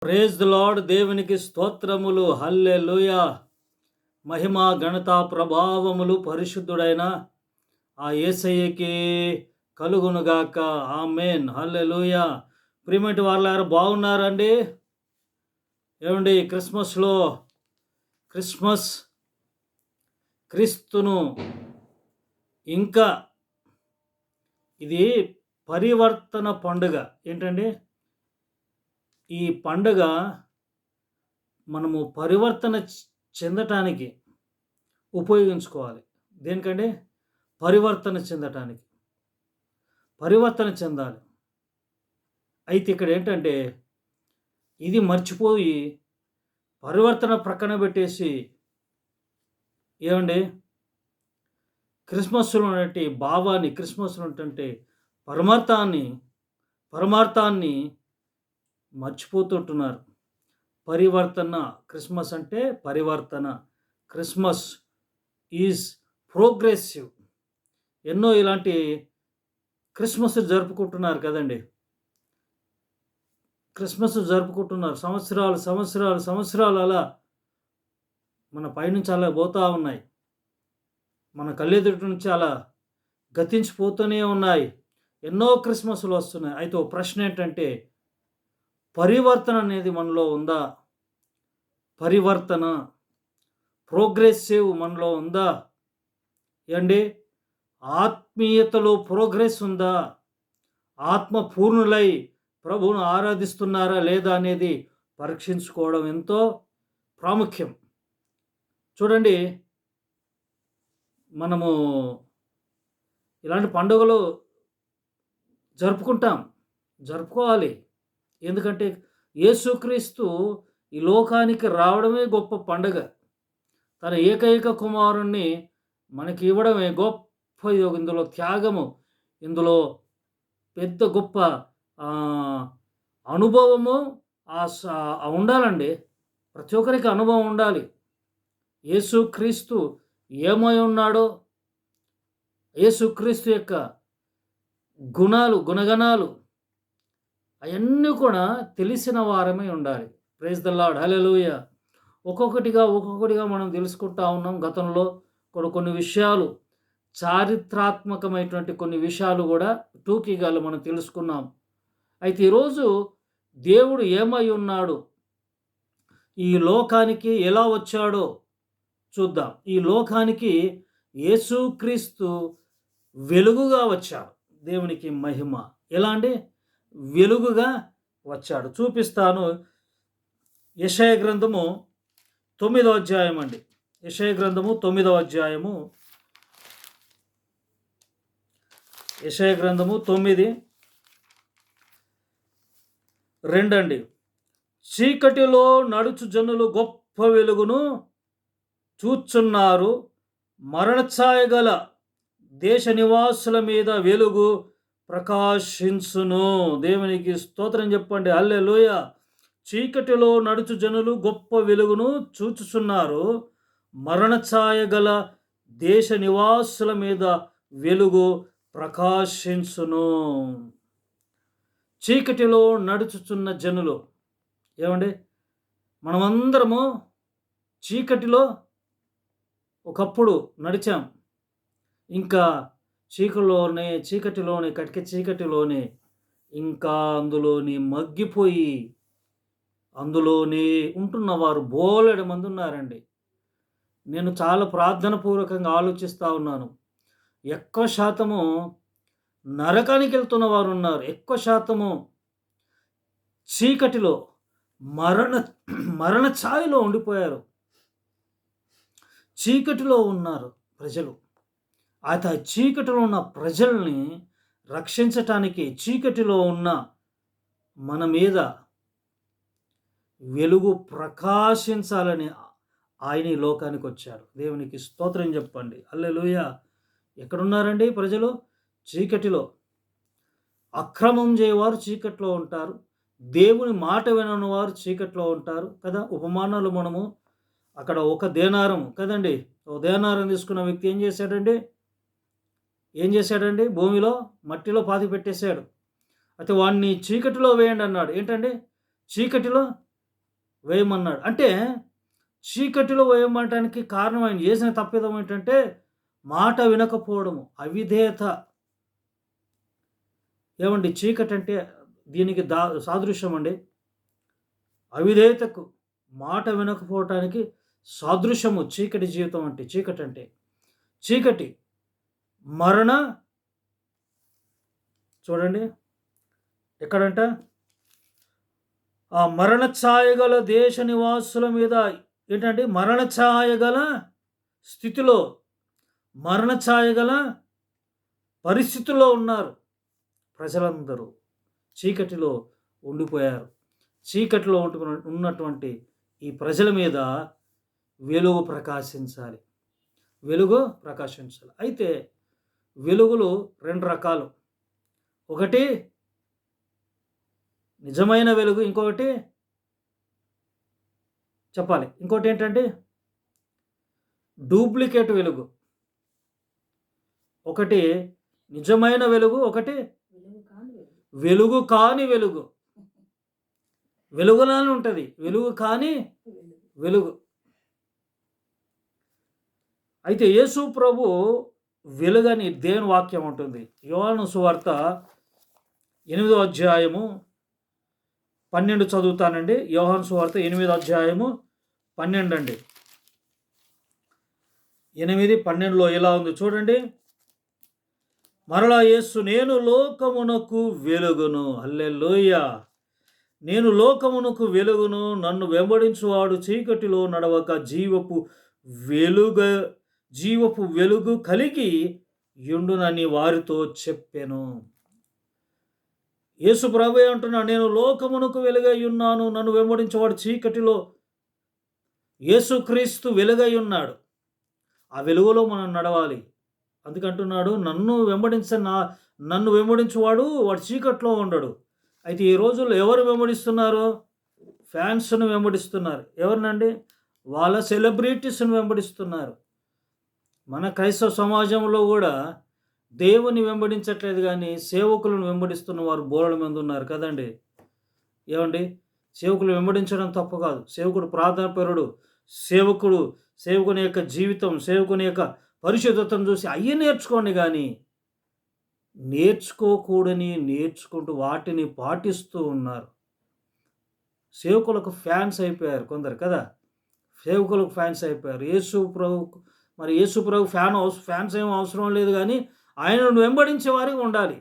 Praise the lord. దేవునికి స్తోత్రములు. హల్లెలూయా. మహిమ ఘనత ప్రభావములు పరిశుద్ధుడైన ఆ యేసయ్యకి కలుగునుగాక. ఆమేన్. హల్లెలూయా. ప్రియమైన వాళ్ళారు, బాగున్నారండి? ఏమండి, క్రిస్మస్ క్రీస్తును ఇంకా ఇది పరివర్తన పండుగ. ఏంటండి ఈ పండుగ? మనము పరివర్తన చెందటానికి ఉపయోగించుకోవాలి. దేనికండి? పరివర్తన చెందటానికి. పరివర్తన చెందాలి. అయితే ఇక్కడ ఏంటంటే ఇది మర్చిపోయి పరివర్తన ప్రక్కన పెట్టేసి, ఏమండి, క్రిస్మస్లో ఉన్నటువంటి భావాన్ని, క్రిస్మస్లో ఉన్నటువంటి పరమార్థాన్ని మర్చిపోతుంటున్నారు. పరివర్తన. క్రిస్మస్ అంటే పరివర్తన. Christmas is progressive. ఎన్నో ఇలాంటి క్రిస్మస్ జరుపుకుంటున్నారు కదండి. క్రిస్మస్ జరుపుకుంటున్నారు. సంవత్సరాలు అలా మన పైనుంచి అలా పోతూ ఉన్నాయి. మన కళ్ళెదుటి నుంచి అలా గతించిపోతూనే ఉన్నాయి. ఎన్నో క్రిస్మస్లు వస్తున్నాయి. అయితే ఓ ప్రశ్న ఏంటంటే, పరివర్తన అనేది మనలో ఉందా? పరివర్తన, ప్రోగ్రెసివ్ మనలో ఉందా? ఏండి, ఆత్మీయతలో ప్రోగ్రెస్ ఉందా? ఆత్మ పూర్ణులై ప్రభువును ఆరాధిస్తున్నారా లేదా అనేది పరీక్షించుకోవడం ఎంతో ప్రాముఖ్యం. చూడండి, మనము ఇలాంటి పండుగలు జరుపుకోవాలి. ఎందుకంటే యేసుక్రీస్తు ఈ లోకానికి రావడమే గొప్ప పండుగ. తన ఏకైక కుమారుణ్ణి మనకి ఇవ్వడమే గొప్ప యోగం. ఇందులో త్యాగము, ఇందులో పెద్ద గొప్ప అనుభవము ఉండాలండి. ప్రతి ఒక్కరికి అనుభవం ఉండాలి. యేసుక్రీస్తు ఏమై ఉన్నాడో, యేసుక్రీస్తు యొక్క గుణగణాలు అవన్నీ కూడా తెలిసిన వారమై ఉండాలి. Praise the lord. హల్లెలూయా. ఒక్కొక్కటిగా మనం తెలుసుకుంటా ఉన్నాం. గతంలో కొన్ని విషయాలు, చారిత్రాత్మకమైనటువంటి కొన్ని విషయాలు కూడా టూకీగా మనం తెలుసుకున్నాం. అయితే ఈరోజు దేవుడు ఏమై ఉన్నాడు, ఈ లోకానికి ఎలా వచ్చాడో చూద్దాం. ఈ లోకానికి యేసుక్రీస్తు వెలుగుగా వచ్చాడు. దేవునికి మహిమ. ఎలా అండి? వెలుగుగా వచ్చాడు. చూపిస్తాను. యెషయా గ్రంథము 9వ అధ్యాయం అండి. యెషయా గ్రంథము 9వ అధ్యాయము. యెషయా గ్రంథము 9:2 అండి. చీకటిలో నడుచు జనులు గొప్ప వెలుగును చూచున్నారు. మరణఛాయ గల దేశ నివాసుల మీద వెలుగు ప్రకాశించును. దేవునికి స్తోత్రం చెప్పండి. హల్లెలూయా. చీకటిలో నడుచు జనులు గొప్ప వెలుగును చూచుచున్నారు. మరణఛాయ గల దేశ నివాసుల మీద వెలుగు ప్రకాశించును. చీకటిలో నడుచుచున్న జనులు. ఏమండి, మనమందరము చీకటిలో ఒకప్పుడు నడిచాం. ఇంకా చీకటిలోనే కటిక చీకటిలోనే ఇంకా అందులోని మగ్గిపోయి అందులోనే ఉంటున్నవారు బోలెడు మంది ఉన్నారండి. నేను చాలా ప్రార్థనపూర్వకంగా ఆలోచిస్తూ ఉన్నాను. ఎక్కువ శాతము నరకానికి వెళ్తున్న వారు ఉన్నారు. ఎక్కువ శాతము చీకటిలో మరణ ఛాయలో ఉండిపోయారు. చీకటిలో ఉన్నారు ప్రజలు. అయితే చీకటిలో ఉన్న ప్రజల్ని రక్షించటానికి చీకటిలో ఉన్న మన మీద వెలుగు ప్రకాశించాలని ఆయన ఈ లోకానికి వచ్చాడు. దేవునికి స్తోత్రం చెప్పండి. హల్లెలూయా. ఎక్కడున్నారండి ప్రజలు? చీకటిలో. అక్రమం చేయవారు చీకట్లో ఉంటారు. దేవుని మాట వినని వారు చీకట్లో ఉంటారు కదా. ఉపమానాలు మనము అక్కడ ఒక దేనారం కదండి, ఒక దేనారం తీసుకున్న వ్యక్తి ఏం చేశాడండి? భూమిలో మట్టిలో పాతి పెట్టేశాడు. అయితే వాడిని చీకటిలో వేయండి అన్నాడు. ఏంటండి? చీకటిలో వేయమన్నాడు. అంటే చీకటిలో వేయమనటానికి కారణం ఆయన చేసిన తప్పిదం ఏంటంటే మాట వినకపోవడము, అవిధేయత. ఏమండి చీకటి అంటే దీనికి సాదృశ్యం అండి. అవిధేయతకు, మాట వినకపోవటానికి సాదృశ్యము చీకటి జీవితం అంటే. చీకటి అంటే చీకటి మరణ చూడండి ఎక్కడంట ఆ మరణ ఛాయగల దేశ నివాసుల మీద ఏంటంటే మరణ ఛాయగల స్థితిలో, మరణ ఛాయగల పరిస్థితుల్లో ఉన్నారు ప్రజలందరూ. చీకటిలో ఉండిపోయారు. చీకటిలో ఉన్నటువంటి ఈ ప్రజల మీద వెలుగు ప్రకాశించాలి. వెలుగు ప్రకాశించాలి. అయితే వెలుగులు 2 రకాలు. ఒకటి నిజమైన వెలుగు, ఇంకొకటి చెప్పాలి. ఇంకోటి ఏంటంటే డూప్లికేట్ వెలుగు. ఒకటి నిజమైన వెలుగు, ఒకటి వెలుగు కాని వెలుగు. వెలుగులానే ఉంటుంది, వెలుగు కాని వెలుగు. అయితే యేసు ప్రభు వెలుగని దేవుని వాక్యం ఉంటుంది. యోహాను సువార్త 8వ అధ్యాయము 12 చదువుతానండి. యోహాను సువార్త 8వ అధ్యాయము 12 అండి. 8:12లో ఇలా ఉంది చూడండి. మరలా యేసు, నేను లోకమునకు వెలుగును. హల్లెలూయా. నేను లోకమునకు వెలుగును. నన్ను వెంబడించువాడు చీకటిలో నడవక జీవపు వెలుగు కలిగి యుండునని వారితో చెప్పెను. యేసు ప్రభువే అంటున్నాడు, నేను లోకమునకు వెలుగై ఉన్నాను. నన్ను వెంబడించేవాడు చీకటిలో, యేసుక్రీస్తు వెలుగై ఉన్నాడు. ఆ వెలుగులో మనం నడవాలి. అందుకంటున్నాడు, నన్ను వెంబడించేవాడు వాడు చీకట్లో ఉండడు. అయితే ఈ రోజుల్లో ఎవరు వెంబడిస్తున్నారు? ఫ్యాన్స్ను వెంబడిస్తున్నారు. ఎవరినండి? వాళ్ళ సెలబ్రిటీస్ను వెంబడిస్తున్నారు. మన క్రైస్తవ సమాజంలో కూడా దేవుని వెంబడించట్లేదు, కానీ సేవకులను వెంబడిస్తున్న వారు బోలెడు మంది ఉన్నారు కదండి. ఏమండి, సేవకులు వెంబడించడం తప్పు కాదు. సేవకుడు ప్రార్థనాపరుడు, సేవకుని యొక్క జీవితం, సేవకుని యొక్క పరిశుద్ధతను చూసి అయ్యి నేర్చుకోండి, కానీ నేర్చుకుంటూ వాటిని పాటిస్తూ ఉన్నారు. సేవకులకు ఫ్యాన్స్ అయిపోయారు కొందరు కదా. సేవకులకు ఫ్యాన్స్ అయిపోయారు. యేసు ప్రభు ఫ్యాన్స్ ఏం అవసరం లేదు, కానీ ఆయనను వెంబడించే వారికి ఉండాలి.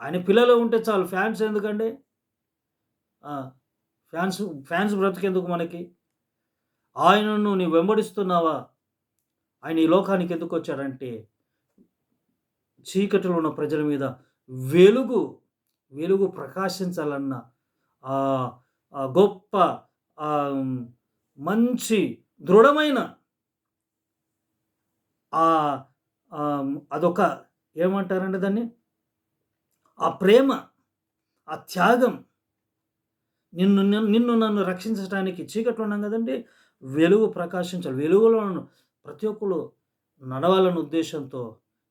ఆయన పిల్లలు ఉంటే చాలు. ఫ్యాన్స్ ఎందుకండి? ఫ్యాన్స్ బ్రతికెందుకు మనకి? ఆయనను నీవు వెంబడిస్తున్నావా? ఆయన ఈ లోకానికి ఎందుకు వచ్చాడంటే చీకటిలో ఉన్న ప్రజల మీద వెలుగు ప్రకాశించాలన్న గొప్ప మంచి దృఢమైన అదొక ఏమంటారండి దాన్ని, ఆ ప్రేమ, ఆ త్యాగం, నన్ను రక్షించడానికి చీకట్లో ఉన్నాం కదండి, వెలుగు ప్రకాశించాలి. వెలుగులో ప్రతి ఒక్కరు నడవాలన్న ఉద్దేశంతో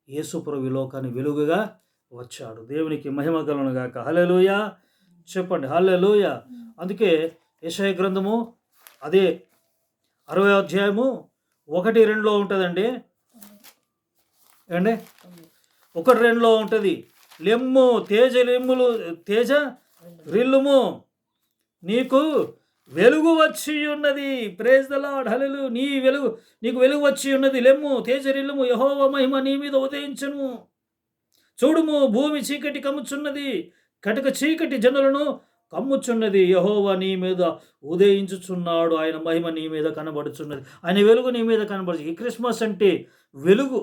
యేసు ప్రభు ఈ లోకాన్ని వెలుగుగా వచ్చాడు. దేవునికి మహిమ కలుగును గాక. హల్లెలూయా చెప్పండి. హల్లెలూయా. అందుకే యెషయా గ్రంథము అదే 60వ అధ్యాయము 1-2లో ఉంటుందండి. ఏమండి, 1-2లో ఉంటుంది. లెమ్ము తేజ రిల్లుము, నీకు వెలుగు వచ్చి ఉన్నది. Praise the lord. హల్లెలూయా. నీకు వెలుగు వచ్చి ఉన్నది. లెమ్ము తేజరిల్లుము, యెహోవా మహిమ నీ మీద ఉదయించును. చూడుము, భూమి చీకటి కమ్ముచున్నది, కటక చీకటి జనులను కమ్ముచున్నది. యెహోవా నీ మీద ఉదయించుచున్నాడు, ఆయన మహిమ నీ మీద కనబడుచున్నది, ఆయన వెలుగు నీ మీద కనబడుచు. ఈ క్రిస్మస్ అంటే వెలుగు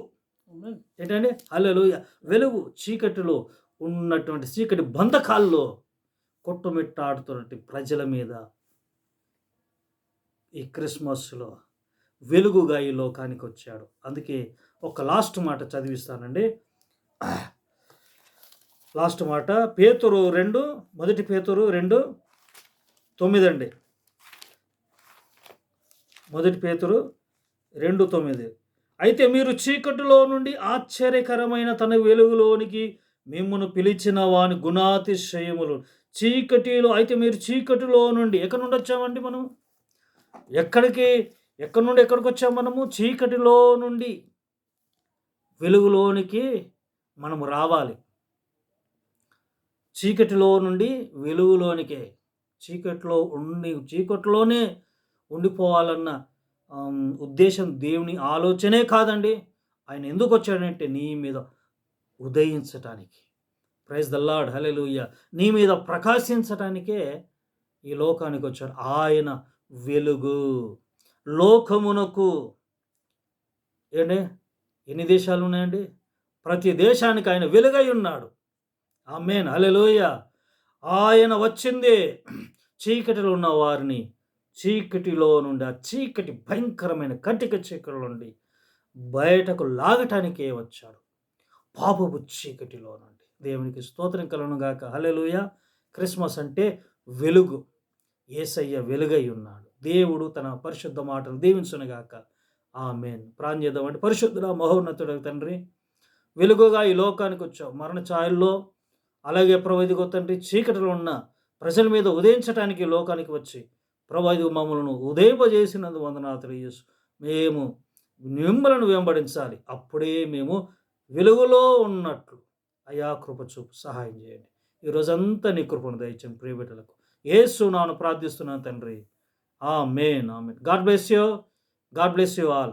ఏంటండి? హల్లెలూయా. వెలుగు చీకటిలో ఉన్నటువంటి చీకటి బంధకాల్లో కొట్టుమిట్టాడుతున్నటువంటి ప్రజల మీద ఈ క్రిస్మస్లో వెలుగుగా ఈ లోకానికి వచ్చాడు. అందుకే ఒక లాస్ట్ మాట చదివిస్తానండి. లాస్ట్ మాట మొదటి పేతురు 2:9 అండి. మొదటి పేతురు 2:9. అయితే మీరు చీకటిలో నుండి ఆశ్చర్యకరమైన తన వెలుగులోనికి మిమ్మును పిలిచిన వాని గుణాతిశయములు. చీకటిలో అయితే మీరు చీకటిలో నుండి ఎక్కడి నుండి వచ్చామండి మనం? ఎక్కడికి ఎక్కడి నుండి ఎక్కడికి వచ్చాము మనము? చీకటిలో నుండి వెలుగులోనికి మనము రావాలి. చీకటిలో నుండి వెలుగులోనికే. చీకటిలోనే ఉండిపోవాలన్న ఉద్దేశం దేవుని ఆలోచనే కాదండి. ఆయన ఎందుకొచ్చాడంటే నీ మీద ఉదయించటానికి. ప్రైజ్ ద లార్డ్, హల్లెలూయా. నీ మీద ప్రకాశించటానికే ఈ లోకానికి వచ్చాడు. ఆయన వెలుగు లోకమునకు. ఏండి, ఎన్ని దేశాలు ఉన్నాయండి? ప్రతి దేశానికి ఆయన వెలుగై ఉన్నాడు. ఆమేన్, హల్లెలూయా. ఆయన వచ్చిందే చీకటిలో ఉన్న వారిని చీకటిలో నుండి, ఆ చీకటి భయంకరమైన కటిక చీకటి నుండి బయటకు లాగటానికే వచ్చాడు. పాపపు చీకటిలో నుండి. దేవునికి స్తోత్రం కలుగును గాక, హల్లెలూయా. క్రిస్మస్ అంటే వెలుగు. యేసయ్య వెలుగై ఉన్నాడు. దేవుడు తన పరిశుద్ధ మాటలు దీవించునుగాక. ఆమేన్. ప్రార్థన చేద్దామంటే, పరిశుద్ధుడా మహోన్నతుడగు తండ్రి, వెలుగుగా ఈ లోకానికి వచ్చావు. మరణ ఛాయల్లో అలాగే ప్రభు ఇదిగో తండ్రి చీకటిలో ఉన్న ప్రజల మీద ఉదయించటానికి ఈ లోకానికి వచ్చి ప్రభు ఇదిగో మమ్మల్ని ఉదయింపజేసినందు వందనాలు తెలియజేసు. మేము మిమ్మలను వెంబడించాలి. అప్పుడే మేము వెలుగులో ఉన్నట్లు. అయా కృప చూపు సహాయం చేయండి. ఈ రోజంతా నీ కృపను దయచేయండి ప్రియ బిడ్డలకు. యేసు నామమున ప్రార్థిస్తున్నాను తండ్రి. Amen, amen. God bless you. God bless you all.